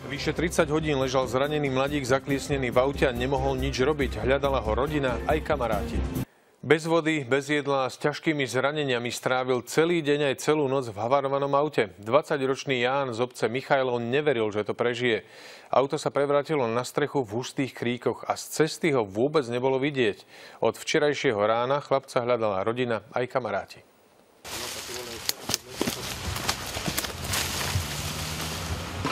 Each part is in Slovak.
Vyše 30 hodín ležal zranený mladík zakliesnený v aute a nemohol nič robiť. Hľadala ho rodina aj kamaráti. Bez vody, bez jedla a s ťažkými zraneniami strávil celý deň aj celú noc v havarovanom aute. 20-ročný Ján z obce Michajlov neveril, že to prežije. Auto sa prevrátilo na strechu v hustých kríkoch a z cesty ho vôbec nebolo vidieť. Od včerajšieho rána chlapca hľadala rodina aj kamaráti.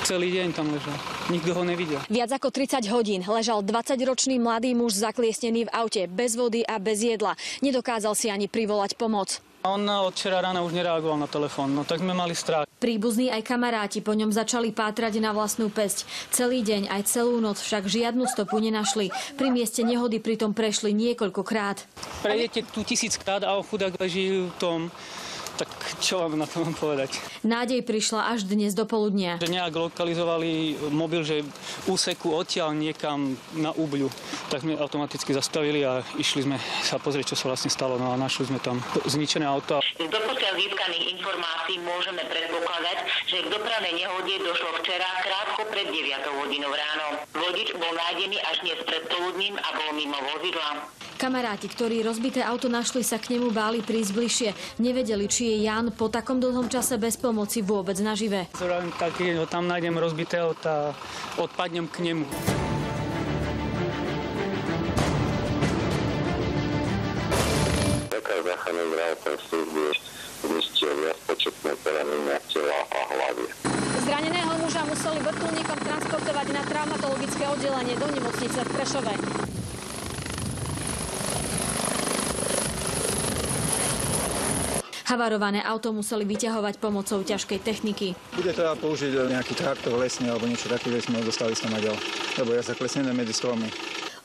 Celý deň tam ležal. Nikto ho nevidel. Viac ako 30 hodín ležal 20-ročný mladý muž zakliesnený v aute, bez vody a bez jedla. Nedokázal si ani privolať pomoc. On od včera rána už nereagoval na telefón, no tak sme mali strach. Príbuzní aj kamaráti po ňom začali pátrať na vlastnú päsť. Celý deň aj celú noc však žiadnu stopu nenašli. Pri mieste nehody pritom prešli niekoľkokrát. Prejdete tu 1000-krát a chudák leží v tom. Tak čo vám na to mám povedať? Nádej prišla až dnes dopoludnia. Že nejak lokalizovali mobil, že úseku odtiaľ niekam na Úbľu. Tak sme automaticky zastavili a išli sme sa pozrieť, čo sa vlastne stalo. No a našli sme tam zničené auto. Z doposiaľ získaných informácií môžeme predpokladať, že k dopravnej nehode došlo včera krátko pred 9 hodinou ráno. Vodič bol nájdený až dnes predpoludním a bol mimo vozidla. Kamaráti, ktorí rozbité auto našli, sa k nemu báli prísť bližšie. Nevedeli, či je Ján po takom dlhom čase bez pomoci vôbec nažive. Tak ho tam nájdem rozbitého a odpadnem k nemu. Taká záchranná zdravotnej služby zistila viac početné poranenia tela a hlavy. Zraneného muža museli vrtuľníkom transportovať na traumatologické oddelenie do nemocnice v Prešove. Havarované auto museli vyťahovať pomocou ťažkej techniky. Bude treba použiť nejaký traktor lesný alebo niečo také, kde sme dostali sa na ďal, lebo je zaklesnené medzi strommi.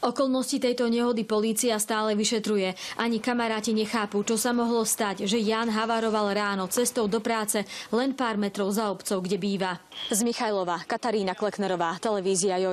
Okolnosti tejto nehody polícia stále vyšetruje. Ani kamaráti nechápu, čo sa mohlo stať, že Ján havaroval ráno cestou do práce len pár metrov za obcov, kde býva. Z Michajlova, Katarína Kleknerová, televízia Joj.